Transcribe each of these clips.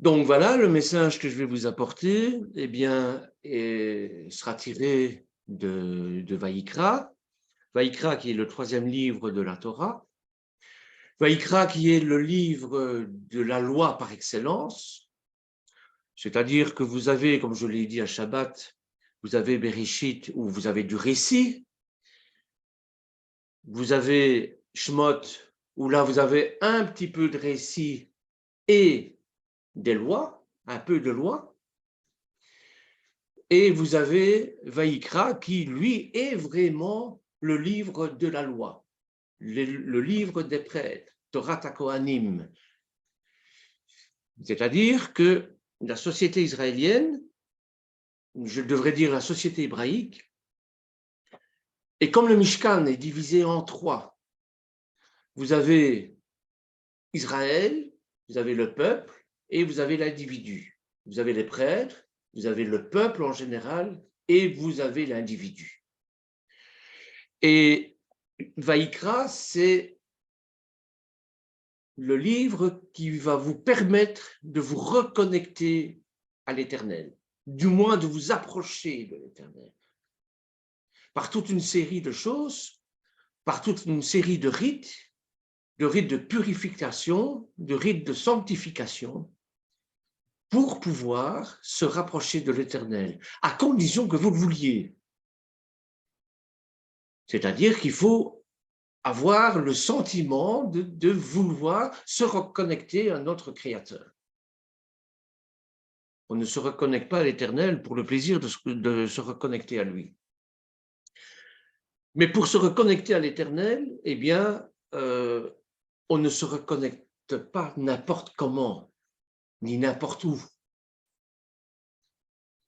Donc voilà, le message que je vais vous apporter, sera tiré de Vaïkra. Vaïkra qui est le 3e livre de la Torah. Vaïkra qui est le livre de la loi par excellence. C'est-à-dire que vous avez, comme je l'ai dit à Shabbat, vous avez Bereshit où vous avez du récit. Vous avez Shemot où là vous avez un petit peu de récit et des lois, un peu de loi. Et vous avez Vaïkra qui, lui, est vraiment le livre de la loi, le livre des prêtres, Torah Kohanim. C'est-à-dire que la société israélienne, je devrais dire la société hébraïque, et comme le Mishkan est divisé en 3, vous avez Israël, vous avez le peuple et vous avez l'individu. Vous avez les prêtres, vous avez le peuple en général et vous avez l'individu. Et Vaïkra, c'est le livre qui va vous permettre de vous reconnecter à l'Éternel, du moins de vous approcher de l'Éternel. Par toute une série de choses, par toute une série de rites de purification, de rites de sanctification, pour pouvoir se rapprocher de l'Éternel, à condition que vous le vouliez. C'est-à-dire qu'il faut avoir le sentiment de vouloir se reconnecter à notre Créateur. On ne se reconnecte pas à l'Éternel pour le plaisir de se reconnecter à lui. Mais pour se reconnecter à l'Éternel, on ne se reconnecte pas n'importe comment, ni n'importe où.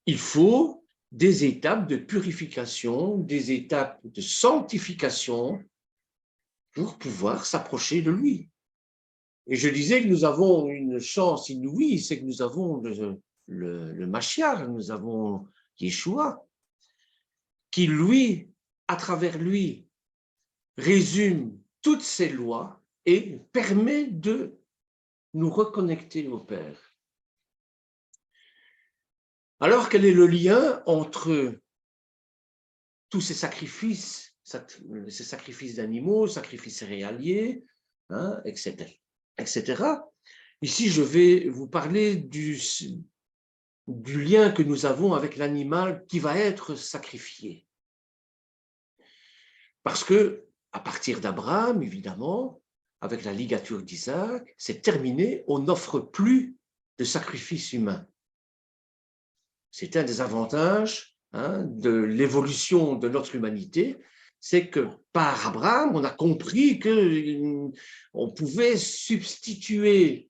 Il faut des étapes de purification, des étapes de sanctification pour pouvoir s'approcher de lui. Et je disais que nous avons une chance inouïe, c'est que nous avons le Mashiach, nous avons Yeshua, qui lui, à travers lui, résume toutes ces lois et permet de nous reconnecter au Père. Alors, quel est le lien entre tous ces sacrifices d'animaux, sacrifices céréaliers, etc., etc. Ici, je vais vous parler du lien que nous avons avec l'animal qui va être sacrifié. Parce que, à partir d'Abraham, évidemment, avec la ligature d'Isaac, c'est terminé, on n'offre plus de sacrifice humain. C'est un des avantages de l'évolution de notre humanité, c'est que par Abraham, on a compris qu'on pouvait substituer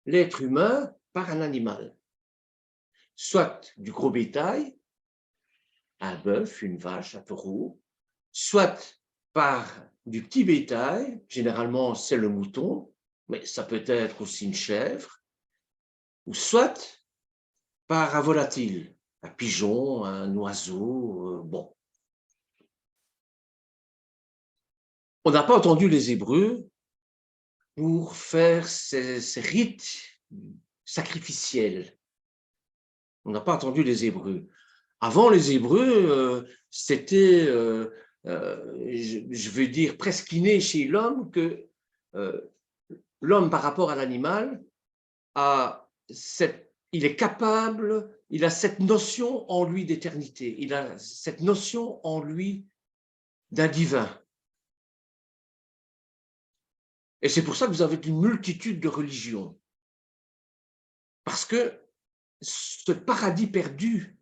l'être humain par un animal, soit du gros bétail, un bœuf, une vache, un taureau, soit par du petit bétail, généralement c'est le mouton, mais ça peut être aussi une chèvre, ou soit par un volatile, un pigeon, un oiseau, bon. On n'a pas entendu les Hébreux pour faire ces rites sacrificiels. On n'a pas entendu les Hébreux. Avant les Hébreux, c'était, je veux dire, presque inné chez l'homme que l'homme par rapport à l'animal, il est capable, il a cette notion en lui d'éternité, il a cette notion en lui d'un divin. Et c'est pour ça que vous avez une multitude de religions. Parce que ce paradis perdu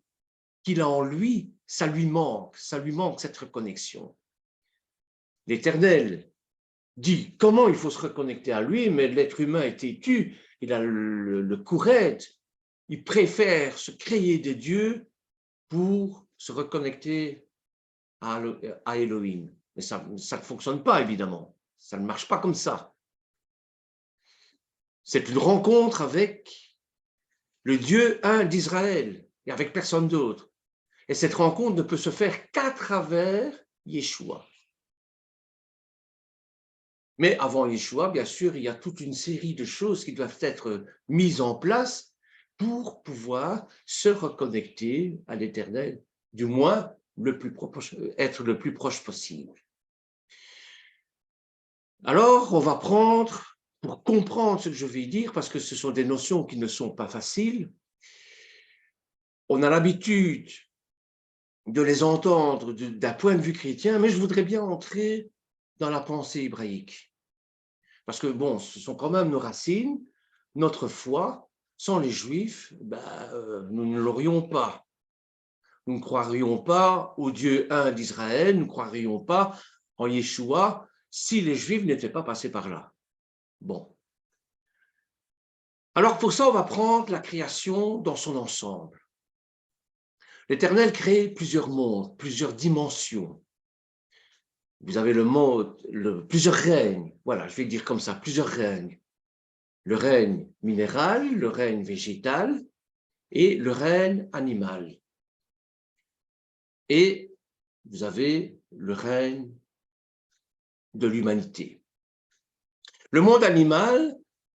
qu'il a en lui, ça lui manque cette reconnexion. L'Éternel dit comment il faut se reconnecter à lui, mais l'être humain est têtu, il a le courette, il préfère se créer des dieux pour se reconnecter à Elohim. Mais ça ne fonctionne pas, évidemment. Ça ne marche pas comme ça. C'est une rencontre avec le Dieu un d'Israël et avec personne d'autre. Et cette rencontre ne peut se faire qu'à travers Yeshua. Mais avant Yeshua, bien sûr, il y a toute une série de choses qui doivent être mises en place pour pouvoir se reconnecter à l'Éternel, du moins être le plus proche possible. Alors, on va prendre, pour comprendre ce que je vais dire, parce que ce sont des notions qui ne sont pas faciles, on a l'habitude de les entendre d'un point de vue chrétien, mais je voudrais bien entrer dans la pensée hébraïque. Parce que, bon, ce sont quand même nos racines, notre foi. Sans les Juifs, nous ne l'aurions pas. Nous ne croirions pas au Dieu un d'Israël, nous ne croirions pas en Yeshua si les Juifs n'étaient pas passés par là. Bon. Alors pour ça, on va prendre la création dans son ensemble. L'Éternel crée plusieurs mondes, plusieurs dimensions. Vous avez plusieurs règnes, voilà, je vais dire comme ça, plusieurs règnes. Le règne minéral, le règne végétal et le règne animal. Et vous avez le règne de l'humanité. Le monde animal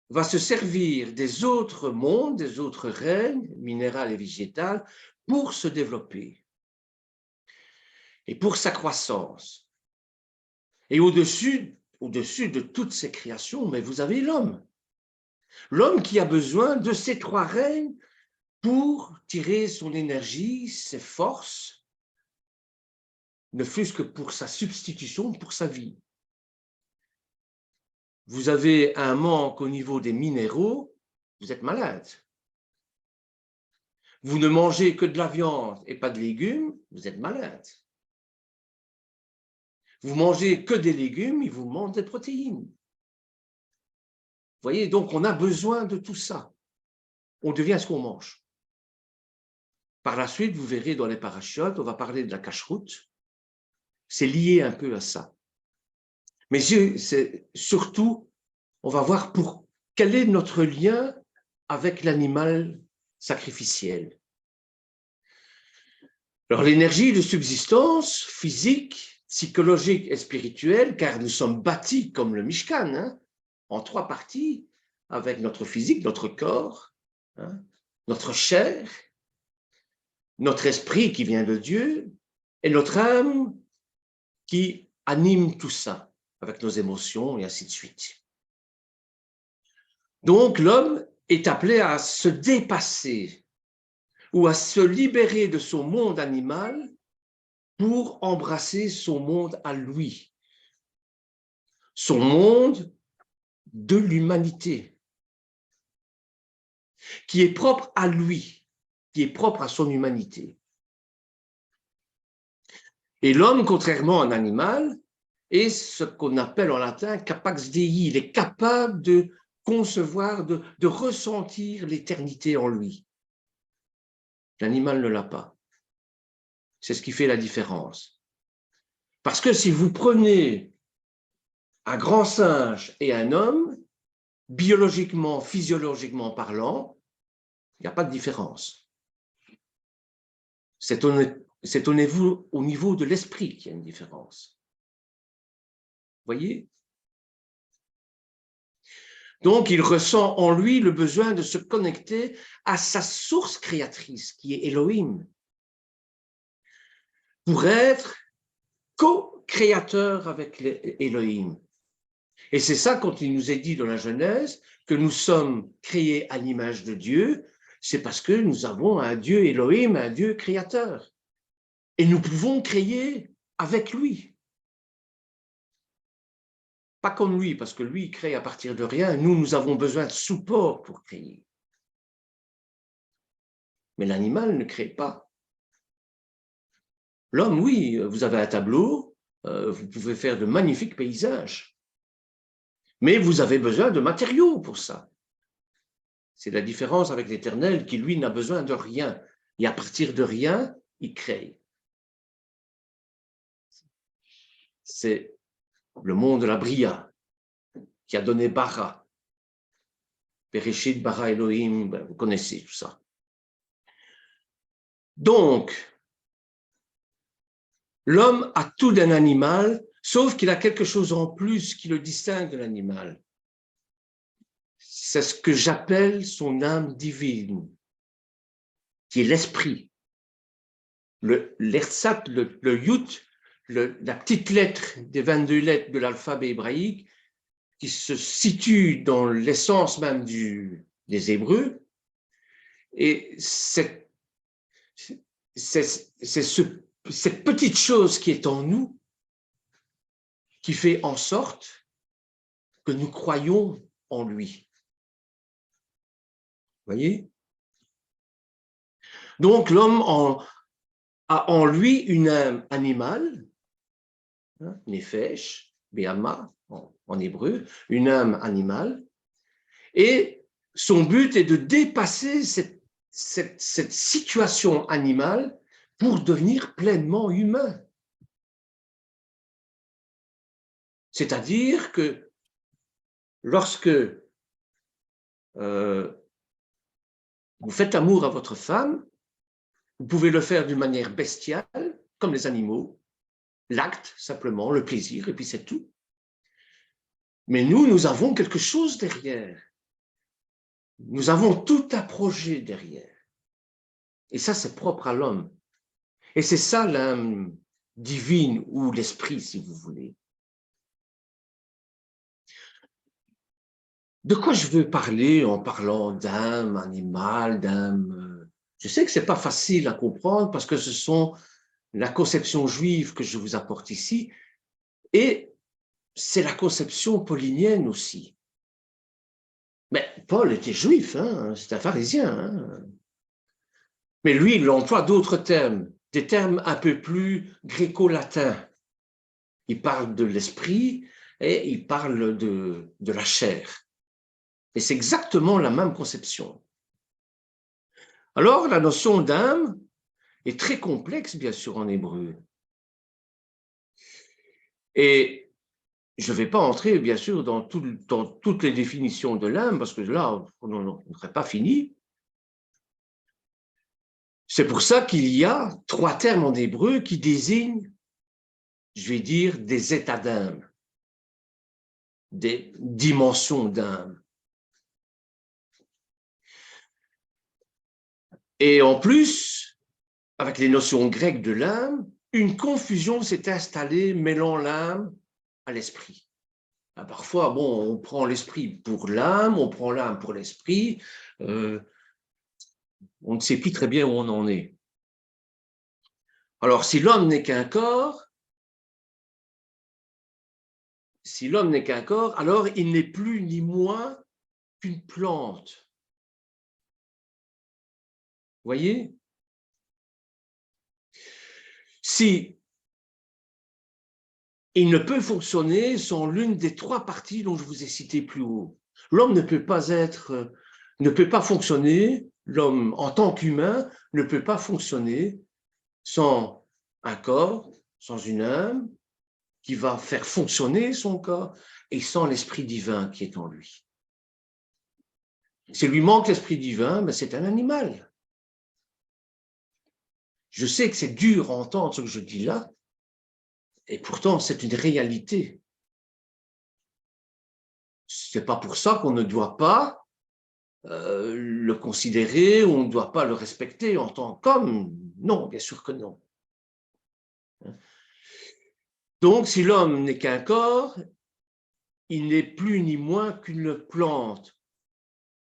va se servir des autres mondes, des autres règnes, minéral et végétal, pour se développer et pour sa croissance. Et au-dessus de toutes ces créations, mais vous avez l'homme. L'homme qui a besoin de ces trois règnes pour tirer son énergie, ses forces, ne fût-ce que pour sa substitution, pour sa vie. Vous avez un manque au niveau des minéraux, vous êtes malade. Vous ne mangez que de la viande et pas de légumes, vous êtes malade. Vous mangez que des légumes, il vous manque des protéines. Vous voyez, donc on a besoin de tout ça. On devient ce qu'on mange. Par la suite, vous verrez dans les parachutes, on va parler de la cache-route. C'est lié un peu à ça. Mais surtout, on va voir quel est notre lien avec l'animal sacrificiel. Alors, l'énergie de subsistance physique, psychologique et spirituelle, car nous sommes bâtis comme le Mishkan, en trois parties, avec notre physique, notre corps, notre chair, notre esprit qui vient de Dieu, et notre âme qui anime tout ça, avec nos émotions et ainsi de suite. Donc, l'homme est appelé à se dépasser ou à se libérer de son monde animal pour embrasser son monde à lui, son monde de l'humanité, qui est propre à lui, qui est propre à son humanité. Et l'homme, contrairement à un animal, est ce qu'on appelle en latin capax dei, il est capable de concevoir, de ressentir l'éternité en lui. L'animal ne l'a pas. C'est ce qui fait la différence. Parce que si vous prenez un grand singe et un homme, biologiquement, physiologiquement parlant, il n'y a pas de différence. C'est au niveau de l'esprit qu'il y a une différence. Vous voyez? Donc, il ressent en lui le besoin de se connecter à sa source créatrice, qui est Elohim, pour être co-créateur avec Elohim. Et c'est ça, quand il nous est dit dans la Genèse, que nous sommes créés à l'image de Dieu, c'est parce que nous avons un Dieu Elohim, un Dieu créateur. Et nous pouvons créer avec lui. Pas comme lui, parce que lui, il crée à partir de rien. Nous avons besoin de support pour créer. Mais l'animal ne crée pas. L'homme, oui, vous avez un tableau, vous pouvez faire de magnifiques paysages. Mais vous avez besoin de matériaux pour ça. C'est la différence avec l'Éternel qui, lui, n'a besoin de rien. Et à partir de rien, il crée. C'est le monde de la Bria qui a donné Bara. Bereshit, Bara, Elohim, vous connaissez tout ça. Donc, l'homme a tout d'un animal, sauf qu'il a quelque chose en plus qui le distingue de l'animal. C'est ce que j'appelle son âme divine. qui est l'esprit. L'ersat, le yut, la petite lettre des 22 lettres de l'alphabet hébraïque qui se situe dans l'essence même des Hébreux. Et c'est cette petite chose qui est en nous qui fait en sorte que nous croyons en lui. Vous voyez? Donc l'homme a en lui une âme animale, nefesh, béama en hébreu, une âme animale, et son but est de dépasser cette situation animale pour devenir pleinement humain. C'est-à-dire que lorsque vous faites amour à votre femme, vous pouvez le faire d'une manière bestiale, comme les animaux, l'acte simplement, le plaisir, et puis c'est tout. Mais nous avons quelque chose derrière. Nous avons tout un projet derrière. Et ça, c'est propre à l'homme. Et c'est ça l'âme divine ou l'esprit, si vous voulez. De quoi je veux parler en parlant d'âme animale, d'âme... Je sais que ce n'est pas facile à comprendre parce que ce sont la conception juive que je vous apporte ici et c'est la conception paulinienne aussi. Mais Paul était juif, hein, c'est un pharisien. Hein. Mais lui, il emploie d'autres termes, des termes un peu plus gréco-latins. Il parle de l'esprit et il parle de la chair. Et c'est exactement la même conception. Alors, la notion d'âme est très complexe, bien sûr, en hébreu. Et je ne vais pas entrer, bien sûr, dans toutes les définitions de l'âme, parce que là, on n'aurait pas fini. C'est pour ça qu'il y a 3 termes en hébreu qui désignent, je vais dire, des états d'âme, des dimensions d'âme. Et en plus, avec les notions grecques de l'âme, une confusion s'est installée mêlant l'âme à l'esprit. Parfois, bon, on prend l'esprit pour l'âme, on prend l'âme pour l'esprit. On ne sait plus très bien où on en est. Alors, si l'homme n'est qu'un corps, alors il n'est plus ni moins qu'une plante. Vous voyez? Si il ne peut fonctionner sans l'une des 3 parties dont je vous ai citées plus haut. L'homme ne peut pas fonctionner, l'homme en tant qu'humain ne peut pas fonctionner sans un corps, sans une âme qui va faire fonctionner son corps et sans l'esprit divin qui est en lui. S'il lui manque l'esprit divin, ben c'est un animal. Je sais que c'est dur à entendre ce que je dis là, et pourtant c'est une réalité. Ce n'est pas pour ça qu'on ne doit pas le considérer, on ne doit pas le respecter en tant qu'homme. Non, bien sûr que non. Donc, si l'homme n'est qu'un corps, il n'est plus ni moins qu'une plante.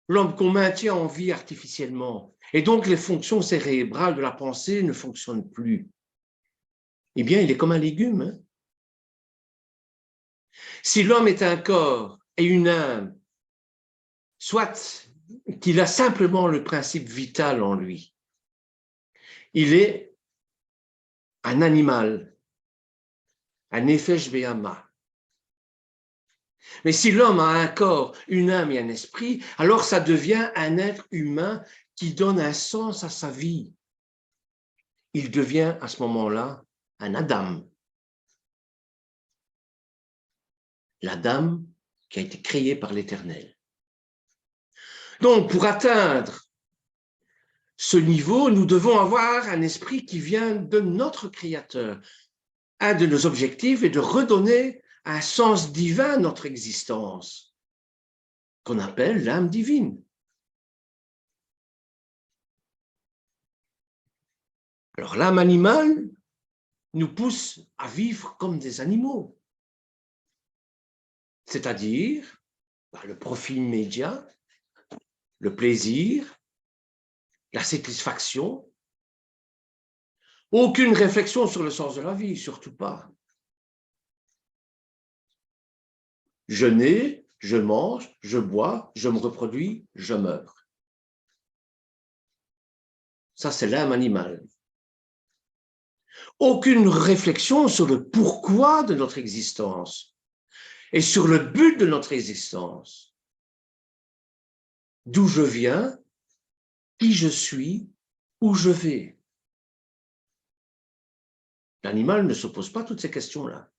L'homme qu'on maintient en vie artificiellement. Et donc, les fonctions cérébrales de la pensée ne fonctionnent plus. Eh bien, il est comme un légume. Hein. Si l'homme est un corps et une âme, soit qu'il a simplement le principe vital en lui, il est un animal, un nefesh béama. Mais si l'homme a un corps, une âme et un esprit, alors ça devient un être humain qui donne un sens à sa vie. Il devient à ce moment-là un Adam. L'Adam qui a été créé par l'Éternel. Donc, pour atteindre ce niveau, nous devons avoir un esprit qui vient de notre Créateur. Un de nos objectifs est de redonner un sens divin à notre existence, qu'on appelle l'âme divine. Alors l'âme animale nous pousse à vivre comme des animaux, c'est-à-dire le profit immédiat, le plaisir, la satisfaction, aucune réflexion sur le sens de la vie, surtout pas. Je nais, je mange, je bois, je me reproduis, je meurs. Ça, c'est l'âme animale. Aucune réflexion sur le pourquoi de notre existence et sur le but de notre existence. D'où je viens, qui je suis, où je vais. L'animal ne se pose pas toutes ces questions-là.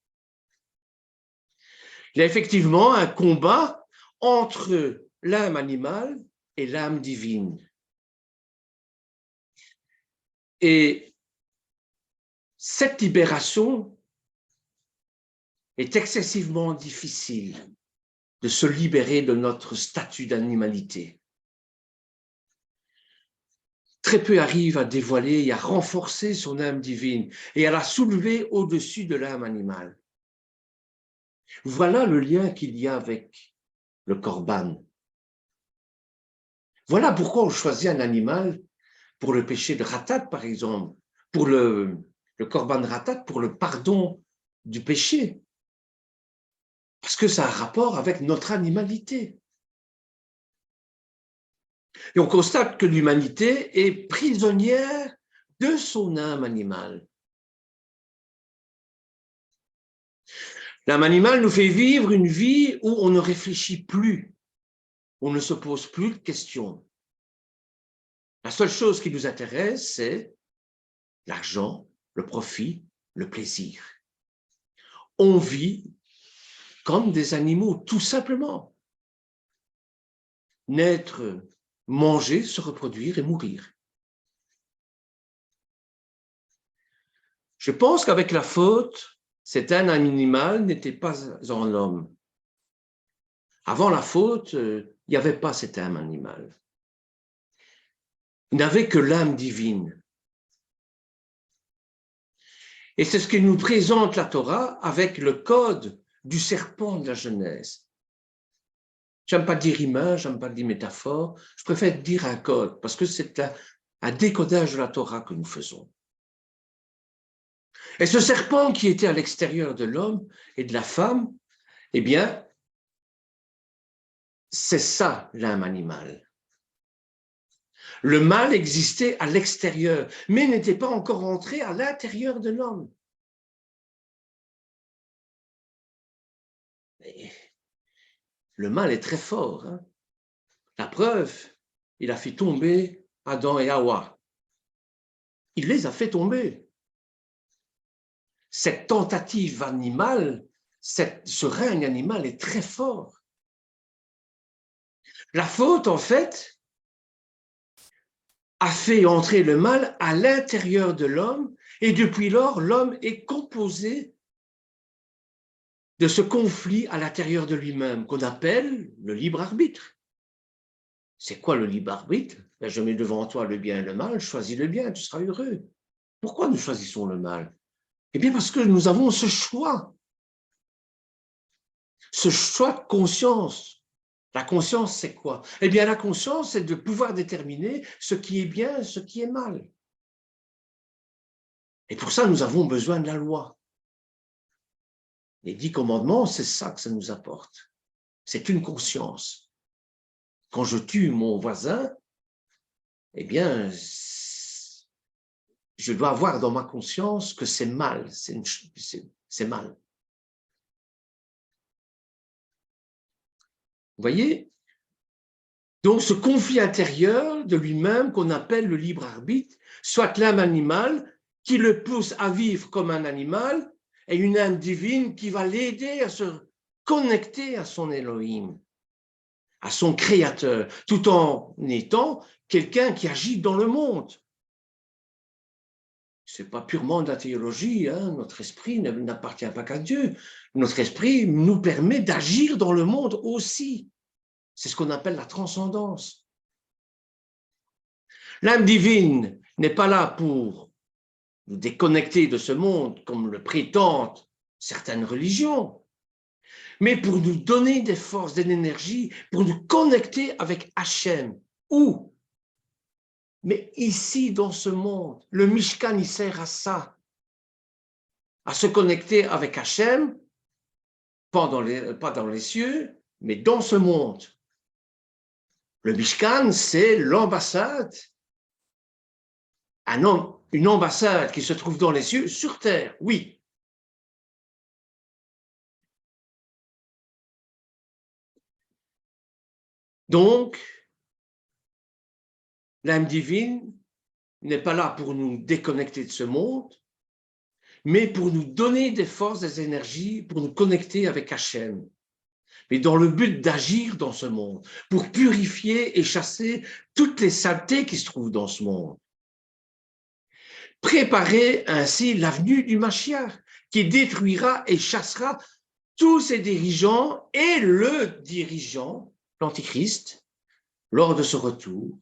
Il y a effectivement un combat entre l'âme animale et l'âme divine. Et cette libération est excessivement difficile de se libérer de notre statut d'animalité. Très peu arrivent à dévoiler et à renforcer son âme divine et à la soulever au-dessus de l'âme animale. Voilà le lien qu'il y a avec le corban. Voilà pourquoi on choisit un animal pour le péché de ratat, par exemple, pour le corban ratat, pour le pardon du péché. Parce que ça a un rapport avec notre animalité. Et on constate que l'humanité est prisonnière de son âme animale. L'âme animale nous fait vivre une vie où on ne réfléchit plus, on ne se pose plus de questions. La seule chose qui nous intéresse, c'est l'argent, le profit, le plaisir. On vit comme des animaux, tout simplement. Naître, manger, se reproduire et mourir. Je pense qu'avec la faute, cet un animal n'était pas en l'homme. Avant la faute, il n'y avait pas cet âme animal. Il n'avait que l'âme divine. Et c'est ce que nous présente la Torah avec le code du serpent de la Genèse. J'aime pas dire image, j'aime pas dire métaphore, je préfère dire un code, parce que c'est un décodage de la Torah que nous faisons. Et ce serpent qui était à l'extérieur de l'homme et de la femme, eh bien, c'est ça l'âme animale. Le mal existait à l'extérieur, mais n'était pas encore entré à l'intérieur de l'homme. Le mal est très fort. Hein? La preuve, il a fait tomber Adam et Hawa. Il les a fait tomber. Cette tentative animale, ce règne animal est très fort. La faute, en fait, a fait entrer le mal à l'intérieur de l'homme et depuis lors, l'homme est composé de ce conflit à l'intérieur de lui-même qu'on appelle le libre arbitre. C'est quoi le libre arbitre? Je mets devant toi le bien et le mal, choisis le bien, tu seras heureux. Pourquoi nous choisissons le mal? Eh bien parce que nous avons ce choix de conscience. La conscience, c'est quoi? Eh bien la conscience, c'est de pouvoir déterminer ce qui est bien et ce qui est mal. Et pour ça, nous avons besoin de la loi. Les 10 commandements, c'est ça que ça nous apporte. C'est une conscience. Quand je tue mon voisin, eh bien, je dois avoir dans ma conscience que c'est mal, c'est mal. Vous voyez? Donc, ce conflit intérieur de lui-même qu'on appelle le libre arbitre, soit l'âme animale qui le pousse à vivre comme un animal et une âme divine qui va l'aider à se connecter à son Elohim, à son créateur, tout en étant quelqu'un qui agit dans le monde. Ce n'est pas purement de la théologie, hein. Notre esprit n'appartient pas qu'à Dieu. Notre esprit nous permet d'agir dans le monde aussi. C'est ce qu'on appelle la transcendance. L'âme divine n'est pas là pour nous déconnecter de ce monde, comme le prétendent certaines religions, mais pour nous donner des forces, de l'énergie, pour nous connecter avec Hachem. Où? Mais ici, dans ce monde, le Mishkan, il sert à ça, à se connecter avec Hachem, pas dans les cieux, mais dans ce monde. Le Mishkan, c'est l'ambassade, une ambassade qui se trouve dans les cieux, sur terre, oui. Donc, l'âme divine n'est pas là pour nous déconnecter de ce monde, mais pour nous donner des forces, des énergies, pour nous connecter avec Hachem. Mais dans le but d'agir dans ce monde, pour purifier et chasser toutes les saletés qui se trouvent dans ce monde. Préparer ainsi l'avenue du Mashiach, qui détruira et chassera tous ses dirigeants et le dirigeant, l'Antichrist, lors de ce retour.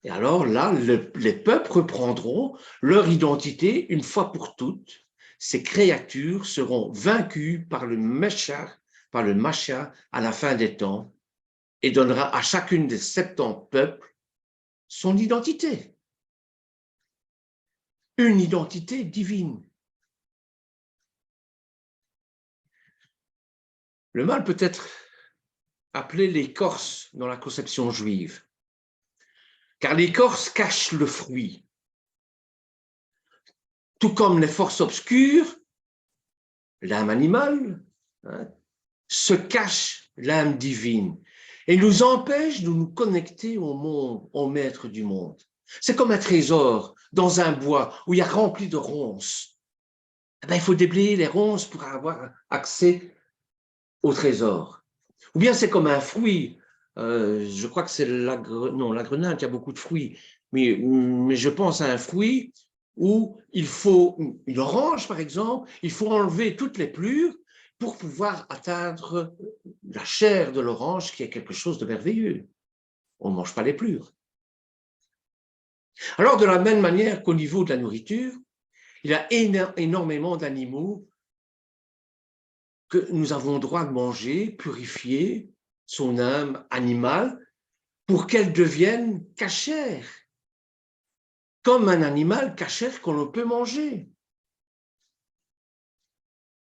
Et alors là, les peuples reprendront leur identité une fois pour toutes. Ces créatures seront vaincues par le Mashiach à la fin des temps et donnera à chacune des 70 peuples son identité. Une identité divine. Le mal peut être appelé l'écorce dans la conception juive, car l'écorce cache le fruit. Tout comme les forces obscures, l'âme animale, se cache l'âme divine et nous empêche de nous connecter au monde, au maître du monde. C'est comme un trésor dans un bois où il y a rempli de ronces. Eh bien, il faut déblayer les ronces pour avoir accès au trésor. Ou bien c'est comme un fruit, je crois que c'est la grenade, il y a beaucoup de fruits, mais je pense à un fruit où il faut, une orange par exemple, il faut enlever toutes les pelures pour pouvoir atteindre la chair de l'orange qui est quelque chose de merveilleux. On ne mange pas les pelures. Alors de la même manière qu'au niveau de la nourriture, il y a énormément d'animaux que nous avons droit de manger, purifier son âme animale pour qu'elle devienne cachère, comme un animal cachère qu'on peut manger.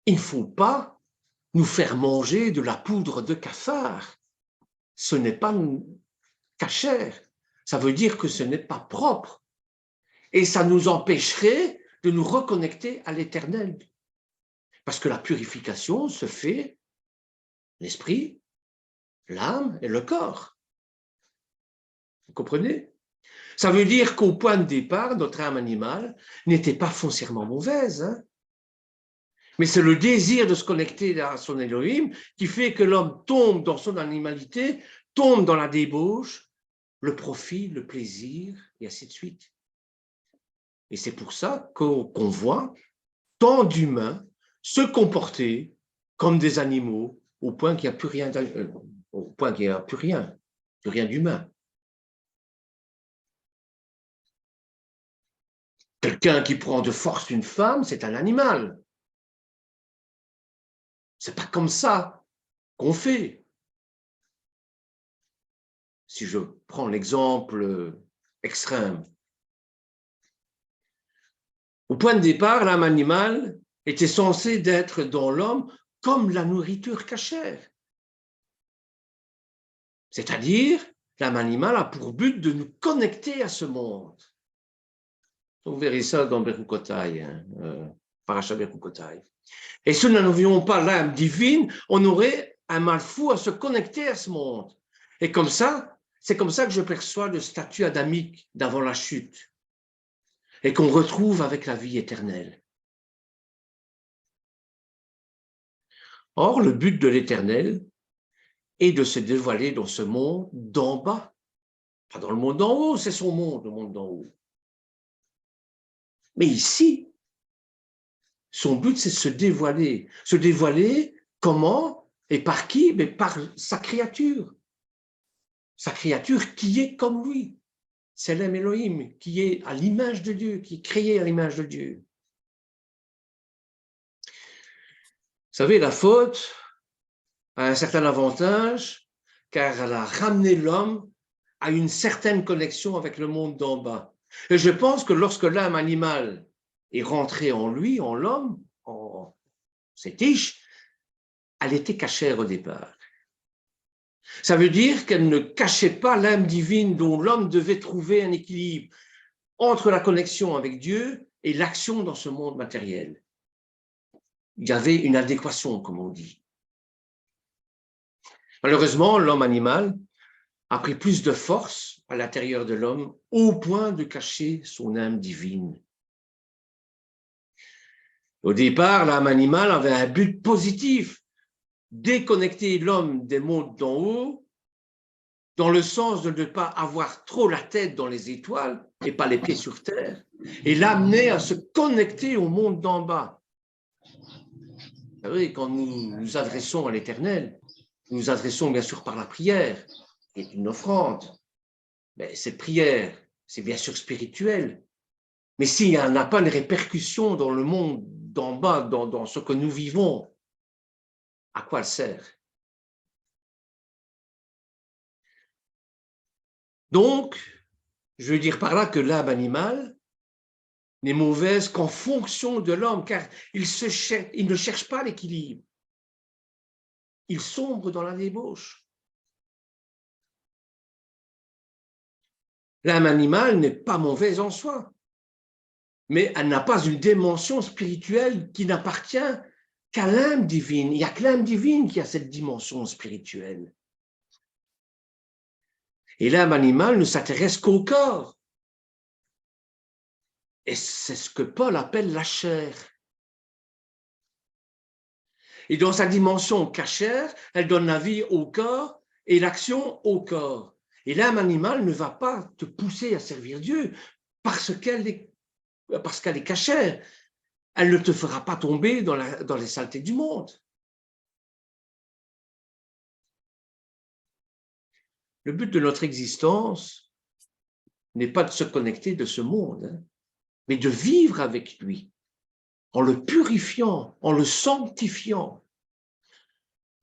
Il ne faut pas nous faire manger de la poudre de cafard. Ce n'est pas cachère. Ça veut dire que ce n'est pas propre. Et ça nous empêcherait de nous reconnecter à l'Éternel. Parce que la purification se fait l'esprit, l'âme et le corps. Vous comprenez? Ça veut dire qu'au point de départ, notre âme animale n'était pas foncièrement mauvaise. Mais c'est le désir de se connecter à son Elohim qui fait que l'homme tombe dans son animalité, tombe dans la débauche, le profit, le plaisir, et ainsi de suite. Et c'est pour ça qu'on voit tant d'humains se comporter comme des animaux au point qu'il n'y a plus rien, plus rien d'humain. Quelqu'un qui prend de force une femme, c'est un animal. C'est pas comme ça qu'on fait. Si je prends l'exemple extrême, au point de départ, l'âme animale était censée d'être dans l'homme comme la nourriture cachère. C'est-à-dire, l'âme animale a pour but de nous connecter à ce monde. Vous verrez ça dans Berukotai, Parashat Berukotai. Et si nous n'avions pas l'âme divine, on aurait un mal fou à se connecter à ce monde. Et comme ça, c'est comme ça que je perçois le statut adamique d'avant la chute et qu'on retrouve avec la vie éternelle. Or, le but de l'Éternel est de se dévoiler dans ce monde d'en bas. Pas dans le monde d'en haut, c'est son monde, le monde d'en haut. Mais ici, son but, c'est de se dévoiler. Se dévoiler comment et par qui? Mais par sa créature. Sa créature qui est comme lui. Tselem Elohim, qui est à l'image de Dieu, qui est créé à l'image de Dieu. Vous savez, la faute a un certain avantage, car elle a ramené l'homme à une certaine connexion avec le monde d'en bas. Et je pense que lorsque l'âme animale est rentrée en lui, en l'homme, en cette ish, elle était cachère au départ. Ça veut dire qu'elle ne cachait pas l'âme divine dont l'homme devait trouver un équilibre entre la connexion avec Dieu et l'action dans ce monde matériel. Il y avait une adéquation, comme on dit. Malheureusement, l'homme animal a pris plus de force à l'intérieur de l'homme au point de cacher son âme divine. Au départ, l'âme animale avait un but positif, déconnecter l'homme des mondes d'en haut, dans le sens de ne pas avoir trop la tête dans les étoiles et pas les pieds sur terre, et l'amener à se connecter au monde d'en bas. Vous savez, quand nous nous adressons à l'Éternel, nous nous adressons bien sûr par la prière, qui est une offrande. Mais cette prière, c'est bien sûr spirituel. Mais s'il n'y en a pas de répercussions dans le monde d'en bas, dans ce que nous vivons, à quoi elle sert? Donc, je veux dire par là que l'âme animale n'est mauvaise qu'en fonction de l'homme, car il ne cherche pas l'équilibre. Il sombre dans la débauche. L'âme animale n'est pas mauvaise en soi, mais elle n'a pas une dimension spirituelle qui n'appartient qu'à l'âme divine. Il n'y a que l'âme divine qui a cette dimension spirituelle. Et l'âme animale ne s'intéresse qu'au corps. Et c'est ce que Paul appelle la chair. Et dans sa dimension cachère, elle donne la vie au corps et l'action au corps. Et l'âme animale ne va pas te pousser à servir Dieu parce qu'elle est cachère. Elle ne te fera pas tomber dans les saletés du monde. Le but de notre existence n'est pas de se connecter de ce monde, mais de vivre avec lui, en le purifiant, en le sanctifiant.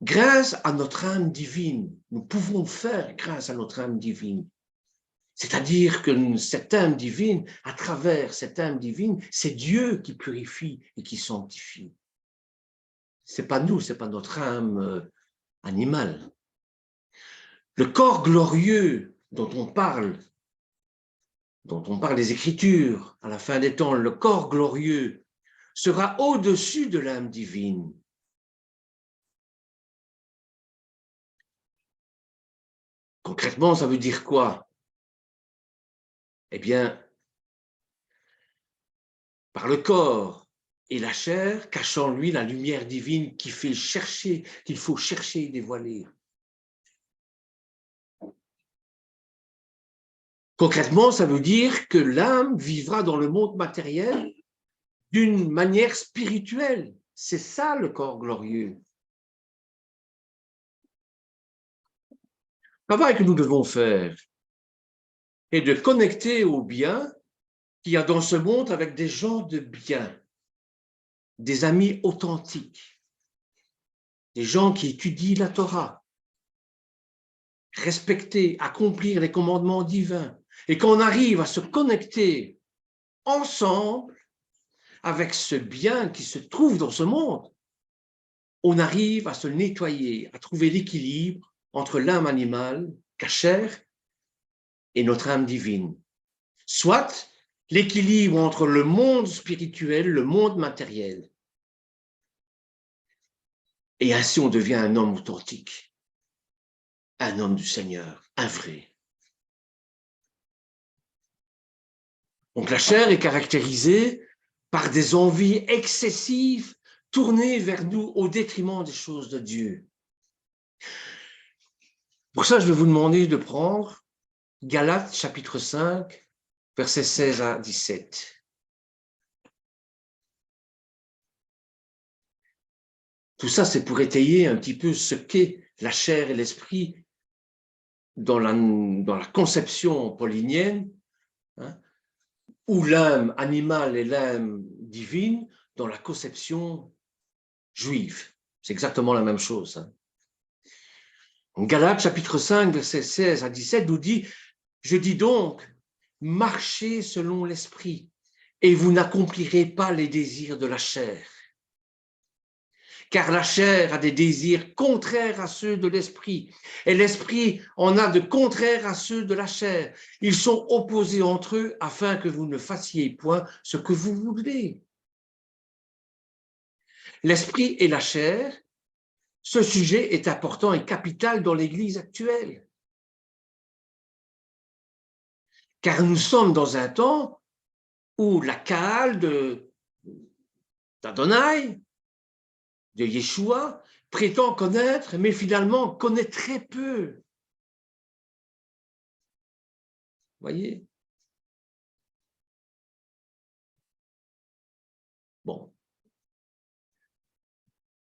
Grâce à notre âme divine, nous pouvons faire grâce à notre âme divine. C'est-à-dire que cette âme divine, à travers cette âme divine, c'est Dieu qui purifie et qui sanctifie. C'est pas nous, c'est pas notre âme animale. Le corps glorieux dont on parle des Écritures à la fin des temps, le corps glorieux sera au-dessus de l'âme divine. Concrètement, ça veut dire quoi? Eh bien, par le corps et la chair, cachant en lui la lumière divine qu'il faut chercher et dévoiler. Concrètement, ça veut dire que l'âme vivra dans le monde matériel d'une manière spirituelle. C'est ça le corps glorieux. Le travail que nous devons faire est de connecter au bien qu'il y a dans ce monde avec des gens de bien, des amis authentiques, des gens qui étudient la Torah, respecter, accomplir les commandements divins. Et qu'on arrive à se connecter ensemble avec ce bien qui se trouve dans ce monde, on arrive à se nettoyer, à trouver l'équilibre entre l'âme animale, cachère, et notre âme divine. Soit l'équilibre entre le monde spirituel, le monde matériel. Et ainsi, on devient un homme authentique, un homme du Seigneur, un vrai. Donc la chair est caractérisée par des envies excessives tournées vers nous au détriment des choses de Dieu. Pour ça, je vais vous demander de prendre Galates chapitre 5, versets 16 à 17. Tout ça, c'est pour étayer un petit peu ce qu'est la chair et l'esprit dans la conception paulinienne, hein, ou l'âme animale et l'âme divine dans la conception juive. C'est exactement la même chose. Hein. En Galates, chapitre 5, versets 16 à 17, nous dit « Je dis donc, marchez selon l'esprit, et vous n'accomplirez pas les désirs de la chair. Car la chair a des désirs contraires à ceux de l'esprit, et l'esprit en a de contraires à ceux de la chair. Ils sont opposés entre eux afin que vous ne fassiez point ce que vous voulez. » L'esprit et la chair, ce sujet est important et capital dans l'Église actuelle. Car nous sommes dans un temps où la Kaal d'Adonai, de Yeshua, prétend connaître, mais finalement connaît très peu. Voyez? Bon.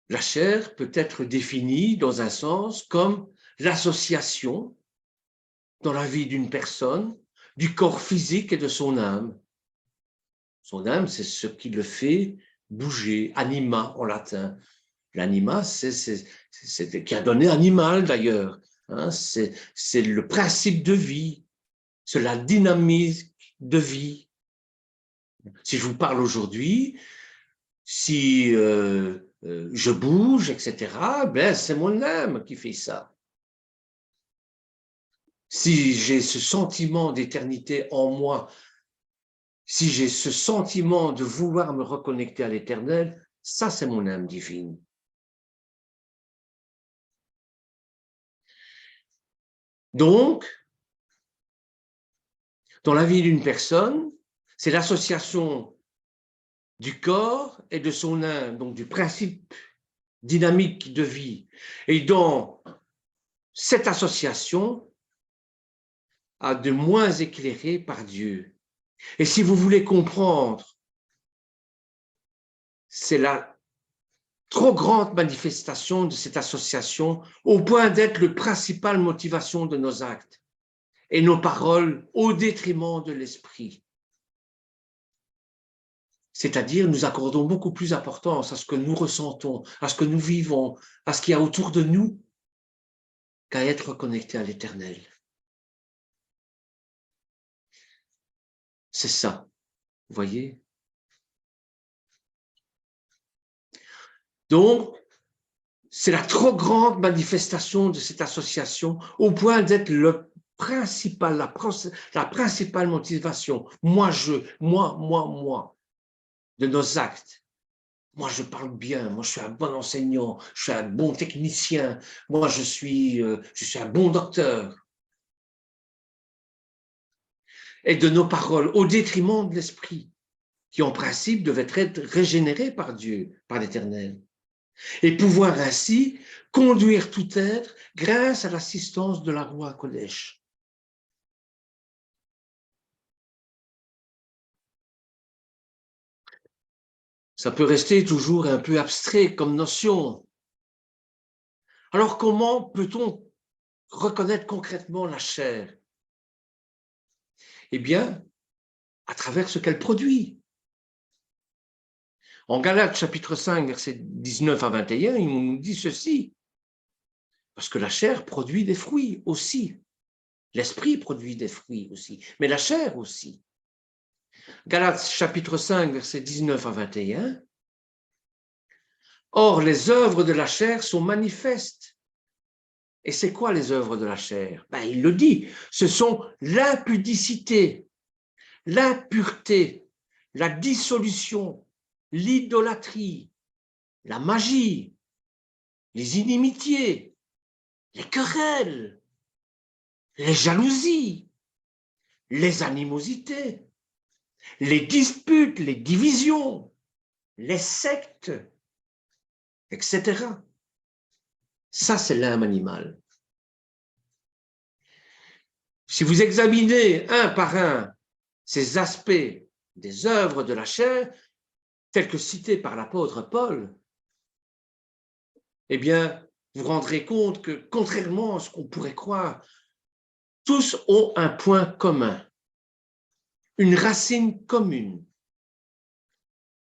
La chair peut être définie dans un sens comme l'association dans la vie d'une personne du corps physique et de son âme. Son âme, c'est ce qui le fait bouger, anima en latin. L'anima, c'est qui a donné animal d'ailleurs. Hein, c'est le principe de vie, c'est la dynamique de vie. Si je vous parle aujourd'hui, si je bouge, etc., ben, c'est mon âme qui fait ça. Si j'ai ce sentiment d'éternité en moi, si j'ai ce sentiment de vouloir me reconnecter à l'éternel, ça c'est mon âme divine. Donc, dans la vie d'une personne, c'est l'association du corps et de son âme, donc du principe dynamique de vie. Et dans cette association, à de moins éclairé par Dieu. Et si vous voulez comprendre, c'est la trop grande manifestation de cette association au point d'être la principale motivation de nos actes et nos paroles au détriment de l'esprit. C'est-à-dire, nous accordons beaucoup plus d'importance à ce que nous ressentons, à ce que nous vivons, à ce qu'il y a autour de nous, qu'à être connecté à l'éternel. C'est ça, vous voyez? Donc, c'est la trop grande manifestation de cette association au point d'être la principale motivation. Moi, de nos actes. Moi, je parle bien. Moi, je suis un bon enseignant. Je suis un bon technicien. Moi, je suis un bon docteur. Et de nos paroles au détriment de l'esprit, qui en principe devait être régénéré par Dieu, par l'Éternel. Et pouvoir ainsi conduire tout être grâce à l'assistance de la Roi Kodesh. Ça peut rester toujours un peu abstrait comme notion. Alors comment peut-on reconnaître concrètement la chair? Eh bien, à travers ce qu'elle produit. En Galates chapitre 5, versets 19 à 21, il nous dit ceci. Parce que la chair produit des fruits aussi. L'esprit produit des fruits aussi, mais la chair aussi. Galates chapitre 5, versets 19 à 21. Or, les œuvres de la chair sont manifestes. Et c'est quoi les œuvres de la chair? Ben, il le dit, ce sont l'impudicité, l'impureté, la dissolution, l'idolâtrie, la magie, les inimitiés, les querelles, les jalousies, les animosités, les disputes, les divisions, les sectes, etc. Ça, c'est l'âme animale. Si vous examinez un par un ces aspects des œuvres de la chair, tels que cités par l'apôtre Paul, eh bien, vous vous rendrez compte que, contrairement à ce qu'on pourrait croire, tous ont un point commun. une racine commune,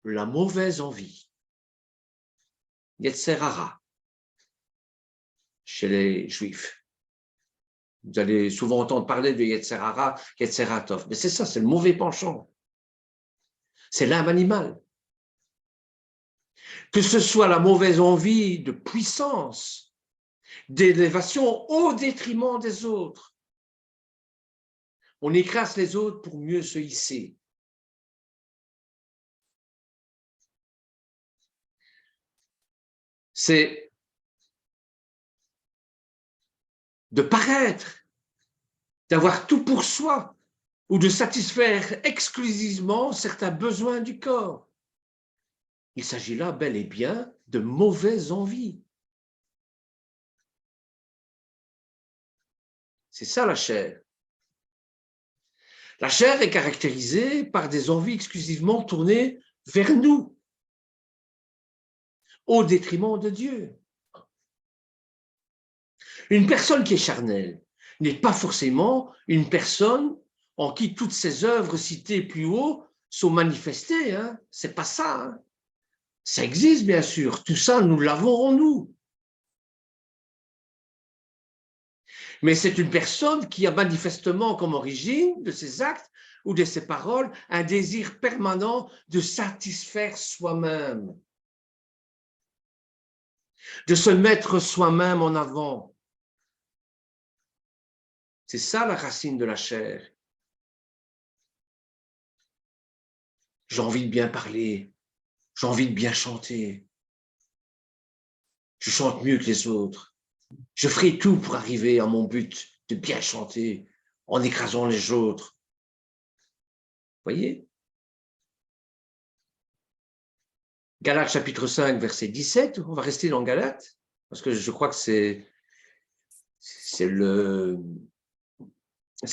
la mauvaise envie, Yetzer hara, chez les Juifs. Vous allez souvent entendre parler de Yetzer hara, Yetzer hatov, mais c'est ça, c'est le mauvais penchant. C'est l'âme animale. Que ce soit la mauvaise envie de puissance, d'élévation au détriment des autres. On écrase les autres pour mieux se hisser. C'est de paraître, d'avoir tout pour soi ou de satisfaire exclusivement certains besoins du corps. Il s'agit là bel et bien de mauvaises envies. C'est ça la chair. La chair est caractérisée par des envies exclusivement tournées vers nous, au détriment de Dieu. Une personne qui est charnelle n'est pas forcément une personne en qui toutes ces œuvres citées plus haut sont manifestées. Hein. C'est pas ça. Hein. Ça existe, bien sûr. Tout ça, nous l'avons en nous. Mais c'est une personne qui a manifestement comme origine de ses actes ou de ses paroles un désir permanent de satisfaire soi-même, de se mettre soi-même en avant. C'est ça la racine de la chair. J'ai envie de bien parler, j'ai envie de bien chanter. Je chante mieux que les autres. Je ferai tout pour arriver à mon but de bien chanter en écrasant les autres. Vous voyez? Galates chapitre 5, verset 17, on va rester dans Galates, parce que je crois que c'est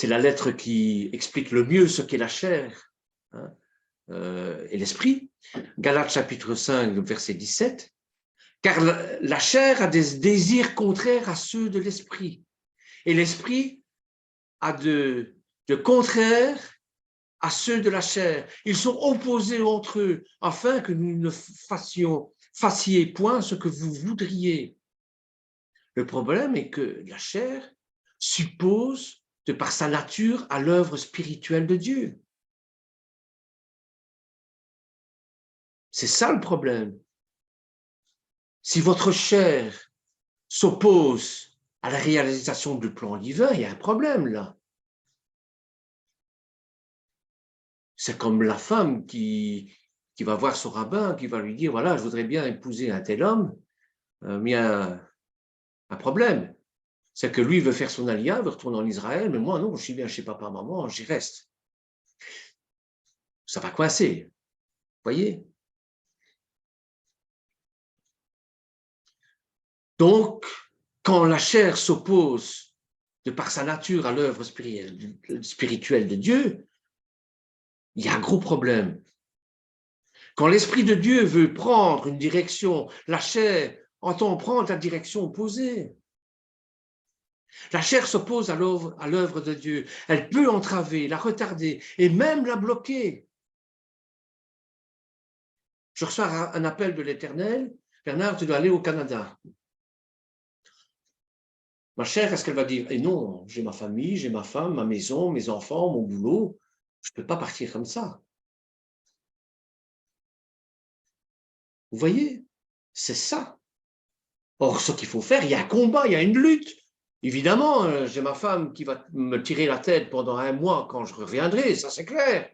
la lettre qui explique le mieux ce qu'est la chair hein, et l'esprit. Galates chapitre 5, verset 17. Car la chair a des désirs contraires à ceux de l'esprit. Et l'esprit a de contraires à ceux de la chair. Ils sont opposés entre eux, afin que nous ne fassiez point ce que vous voudriez. Le problème est que la chair suppose, de par sa nature, à l'œuvre spirituelle de Dieu. C'est ça le problème. Si votre chair s'oppose à la réalisation du plan divin, il y a un problème là. C'est comme la femme qui va voir son rabbin, qui va lui dire, voilà, je voudrais bien épouser un tel homme, mais il y a un problème. C'est que lui veut faire son alia, veut retourner en Israël, mais moi non, je suis bien chez papa, maman, j'y reste. Ça va coincer, vous voyez? Donc, quand la chair s'oppose de par sa nature à l'œuvre spirituelle de Dieu, il y a un gros problème. Quand l'Esprit de Dieu veut prendre une direction, la chair entend prendre la direction opposée. La chair s'oppose à l'œuvre de Dieu. Elle peut entraver, la retarder et même la bloquer. Je reçois un appel de l'Éternel. Bernard, tu dois aller au Canada. Ma chère, est-ce qu'elle va dire, non, j'ai ma famille, j'ai ma femme, ma maison, mes enfants, mon boulot. Je ne peux pas partir comme ça. Vous voyez, c'est ça. Or, ce qu'il faut faire, il y a un combat, il y a une lutte. Évidemment, j'ai ma femme qui va me tirer la tête pendant un mois quand je reviendrai, ça c'est clair.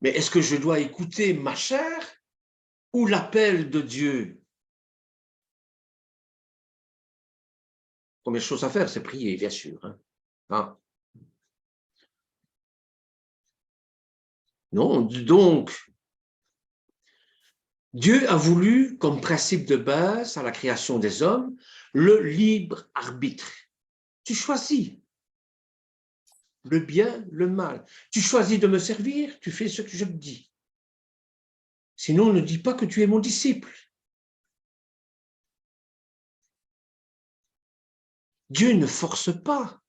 Mais est-ce que je dois écouter ma chair ou l'appel de Dieu? Première chose à faire, c'est prier, bien sûr. Hein. Non, donc, Dieu a voulu, comme principe de base à la création des hommes, le libre arbitre. Tu choisis le bien, le mal. Tu choisis de me servir, tu fais ce que je te dis. Sinon, ne dis pas que tu es mon disciple. Dieu ne force pas,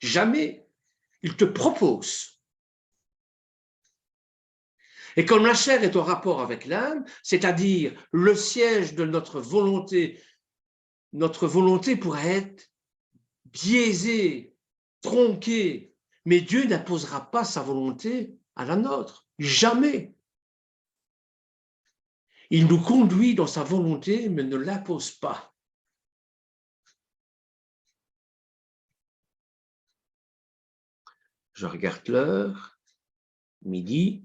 jamais. il te propose. Et comme la chair est en rapport avec l'âme, c'est-à-dire le siège de notre volonté pourrait être biaisée, tronquée, mais Dieu n'imposera pas sa volonté à la nôtre, jamais. Il nous conduit dans sa volonté, mais ne l'impose pas. Je regarde l'heure, midi.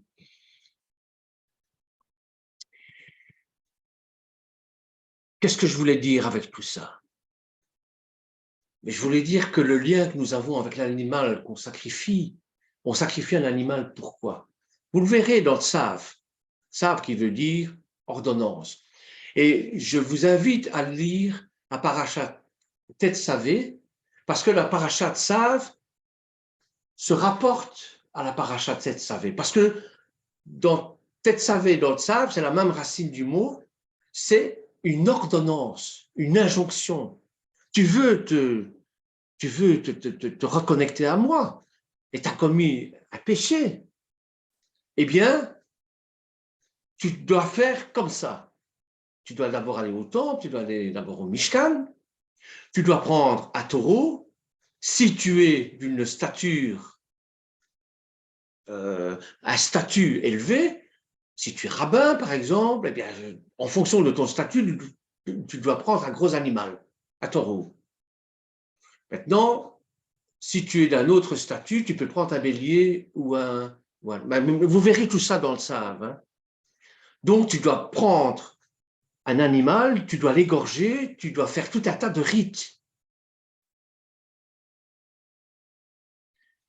Qu'est-ce que je voulais dire avec tout ça? Mais je voulais dire que le lien que nous avons avec l'animal qu'on sacrifie, on sacrifie un animal pourquoi? Vous le verrez dans le Tzav. Tzav qui veut dire ordonnance. Et je vous invite à lire la parashat Tetzavé, parce que la parashat Tzav se rapporte à la parashat Tetzavé. Parce que dans Tetzavé et dans Tzav, c'est la même racine du mot, c'est une ordonnance, une injonction. Tu veux te reconnecter à moi et tu as commis un péché, eh bien, tu dois faire comme ça. Tu dois d'abord aller au temple, tu dois aller d'abord au Mishkan, tu dois prendre un taureau, si tu es d'une stature, un statut élevé, si tu es rabbin par exemple, eh bien, en fonction de ton statut, tu dois prendre un gros animal, un taureau. Maintenant, si tu es d'un autre statut, tu peux prendre un bélier ou un... Voilà. Vous verrez tout ça dans le Tzav. Hein. Donc, tu dois prendre un animal, tu dois l'égorger, tu dois faire tout un tas de rites.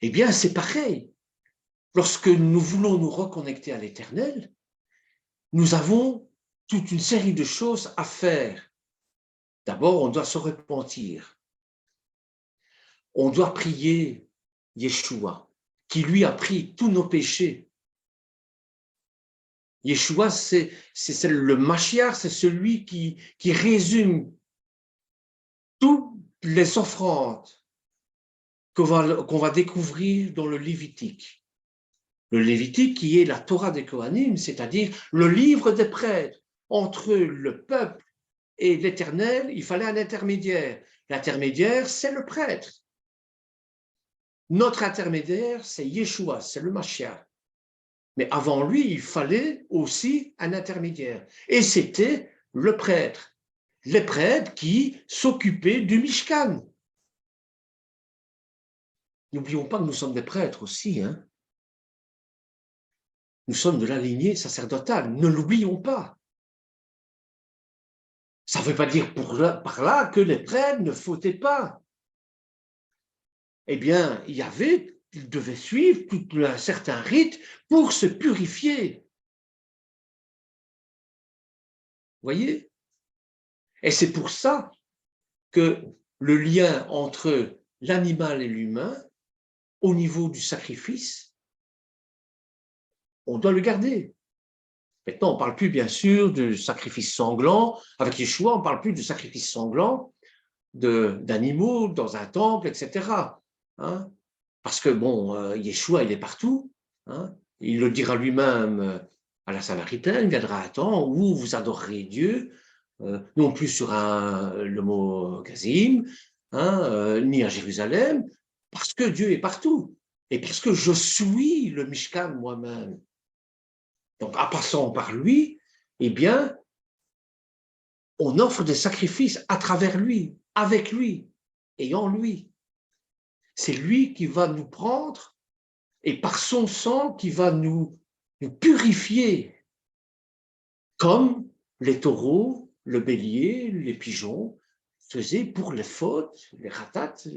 Eh bien, c'est pareil. Lorsque nous voulons nous reconnecter à l'Éternel, nous avons toute une série de choses à faire. D'abord, on doit se repentir. On doit prier Yeshua, qui lui a pris tous nos péchés. Yeshua, c'est le Mashiach, c'est celui qui résume toutes les offrandes qu'on va découvrir dans le Lévitique. Le Lévitique qui est la Torah des Kohanim, c'est-à-dire le livre des prêtres. Entre le peuple et l'Éternel, il fallait un intermédiaire. L'intermédiaire, c'est le prêtre. Notre intermédiaire, c'est Yeshua, c'est le Mashiach. Mais avant lui, il fallait aussi un intermédiaire. Et c'était le prêtre. Les prêtres qui s'occupaient du Mishkan. N'oublions pas que nous sommes des prêtres aussi. Hein. Nous sommes de la lignée sacerdotale. Ne l'oublions pas. Ça ne veut pas dire par là que les prêtres ne fautaient pas. Eh bien, ils devaient suivre tout un certain rite pour se purifier. Vous voyez? Et c'est pour ça que le lien entre l'animal et l'humain, au niveau du sacrifice, on doit le garder. Maintenant, on ne parle plus, bien sûr, du sacrifice sanglant. Avec Yeshua, on ne parle plus du sacrifice sanglant d'animaux dans un temple, etc. Hein? Parce que, bon, Yeshua, il est partout. Hein? Il le dira lui-même à la Samaritaine, il viendra un temps où vous adorerez Dieu, non plus sur le mot Gazim, hein, ni à Jérusalem, parce que Dieu est partout. Et parce que je suis le Mishkan moi-même. Donc, en passant par lui, eh bien, on offre des sacrifices à travers lui, avec lui et en lui. C'est lui qui va nous prendre et par son sang qui va nous purifier, comme les taureaux, le bélier, les pigeons faisaient pour les fautes, les ratates,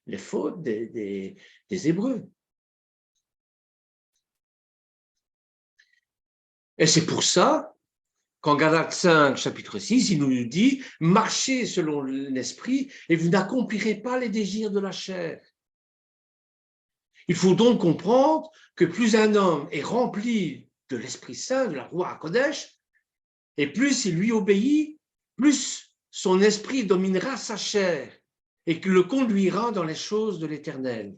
les fautes des Hébreux. Et c'est pour ça qu'en Galates 5, chapitre 6, il nous dit « Marchez selon l'esprit et vous n'accomplirez pas les désirs de la chair. » Il faut donc comprendre que plus un homme est rempli de l'Esprit Saint, de la Ruach HaKodesh, et plus il lui obéit, plus son esprit dominera sa chair et que le conduira dans les choses de l'Éternel.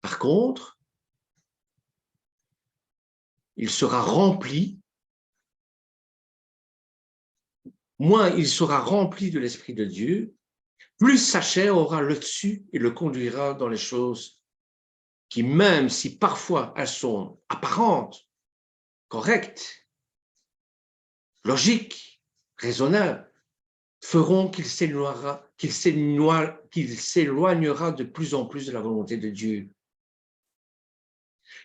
Par contre, il sera rempli, moins il sera rempli de l'Esprit de Dieu, plus sa chair aura le dessus et le conduira dans les choses qui, même si parfois elles sont apparentes, correctes, logiques, raisonnables, feront qu'il s'éloignera de plus en plus de la volonté de Dieu,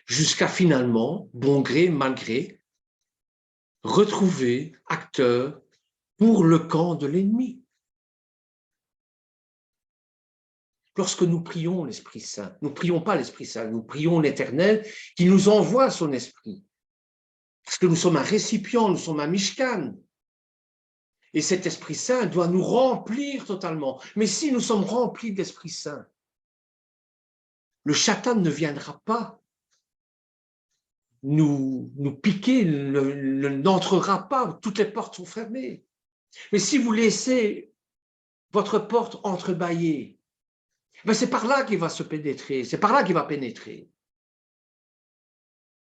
jusqu'à finalement, bon gré, mal gré, retrouver acteur pour le camp de l'ennemi. Lorsque nous prions l'Esprit Saint, nous ne prions pas l'Esprit Saint, nous prions l'Éternel qui nous envoie son Esprit. Parce que nous sommes un récipient, nous sommes un mishkan. Et cet Esprit Saint doit nous remplir totalement. Mais si nous sommes remplis d'Esprit Saint, le Satan ne viendra pas nous piquer, n'entrera pas, toutes les portes sont fermées. Mais si vous laissez votre porte entrebâillée, ben c'est par là qu'il va se pénétrer, c'est par là qu'il va pénétrer.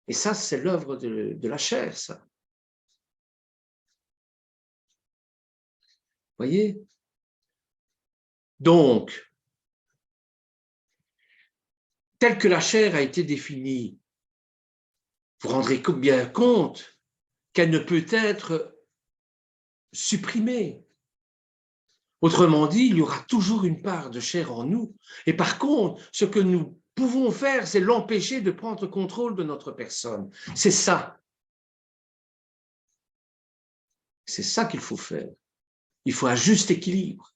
Et ça, c'est l'œuvre de la chair, ça. Voyez? Donc, telle que la chair a été définie, vous rendrez bien compte qu'elle ne peut être supprimée. Autrement dit, il y aura toujours une part de chair en nous. Et par contre, ce que nous pouvons faire, c'est l'empêcher de prendre contrôle de notre personne. C'est ça. C'est ça qu'il faut faire. Il faut un juste équilibre.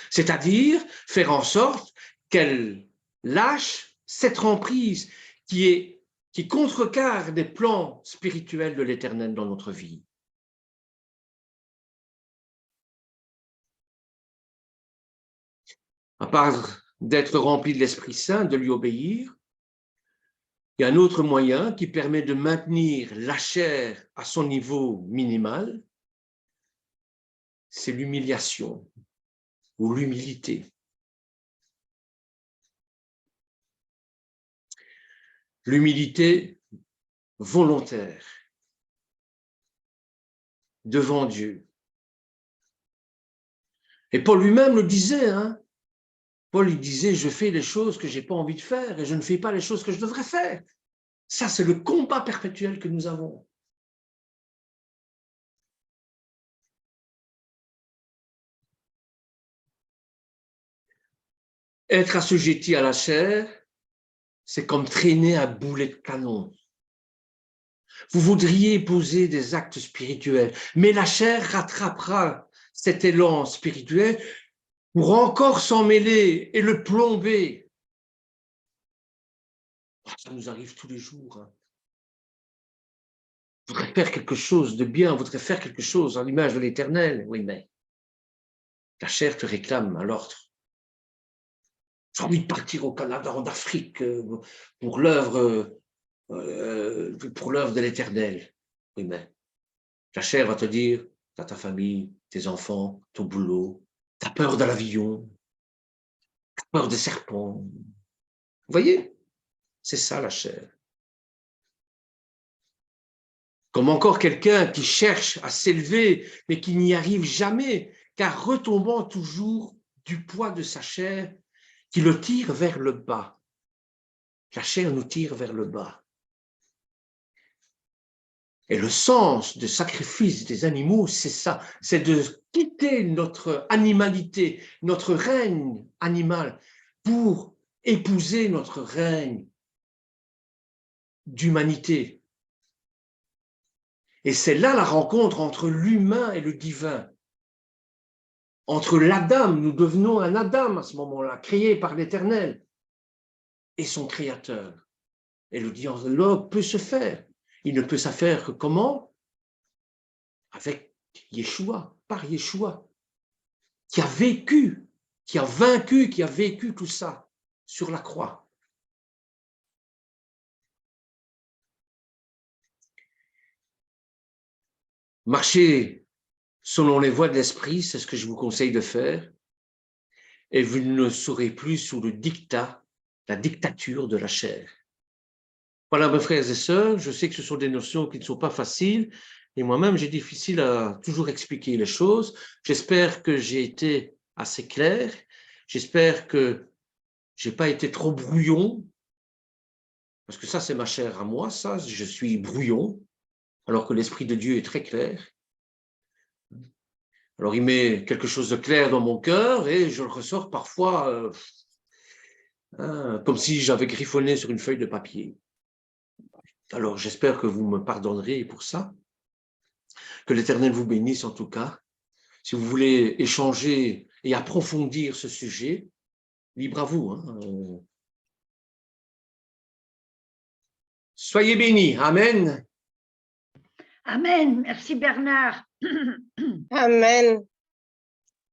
C'est-à-dire faire en sorte qu'elle lâche cette emprise qui contrecarre des plans spirituels de l'Éternel dans notre vie. À part d'être rempli de l'Esprit Saint, de lui obéir, il y a un autre moyen qui permet de maintenir la chair à son niveau minimal, c'est l'humiliation ou l'humilité. L'humilité volontaire devant Dieu. Et Paul lui-même le disait, hein. Paul il disait, je fais les choses que je n'ai pas envie de faire et je ne fais pas les choses que je devrais faire. Ça, c'est le combat perpétuel que nous avons. Être assujetti à la chair, c'est comme traîner un boulet de canon. Vous voudriez poser des actes spirituels, mais la chair rattrapera cet élan spirituel pour encore s'en mêler et le plomber. Ça nous arrive tous les jours. Hein. Vous voudrez faire quelque chose de bien, vous voudrez faire quelque chose en l'image de l'Éternel. Oui, mais la chair te réclame à l'ordre. J'ai envie de partir au Canada, en Afrique, pour l'œuvre de l'Éternel. Oui, mais la chair va te dire, tu as ta famille, tes enfants, ton boulot, tu as peur de l'avion, tu as peur des serpents. Vous voyez, c'est ça la chair. Comme encore quelqu'un qui cherche à s'élever, mais qui n'y arrive jamais, car retombant toujours du poids de sa chair, qui le tire vers le bas. La chair nous tire vers le bas. Et le sens du sacrifice des animaux, c'est ça, c'est de quitter notre animalité, notre règne animal, pour épouser notre règne d'humanité. Et c'est là la rencontre entre l'humain et le divin. Entre l'Adam, nous devenons un Adam à ce moment-là, créé par l'Éternel, et son Créateur. Et le dialogue peut se faire. Il ne peut se faire que comment? Avec Yeshua, par Yeshua, qui a vécu, qui a vaincu, qui a vécu tout ça sur la croix. Marcher selon les voies de l'esprit, c'est ce que je vous conseille de faire, et vous ne serez plus sous le dictat la dictature de la chair. Voilà, mes frères et sœurs, je sais que ce sont des notions qui ne sont pas faciles, et moi-même, j'ai difficile à toujours expliquer les choses. J'espère que j'ai été assez clair. J'espère que je n'ai pas été trop brouillon, parce que ça, c'est ma chair à moi, ça, je suis brouillon, alors que l'Esprit de Dieu est très clair. Alors, il met quelque chose de clair dans mon cœur et je le ressors parfois comme si j'avais griffonné sur une feuille de papier. Alors, j'espère que vous me pardonnerez pour ça. Que l'Éternel vous bénisse en tout cas. Si vous voulez échanger et approfondir ce sujet, libre à vous. Soyez bénis. Amen. Amen. Merci Bernard. Amen.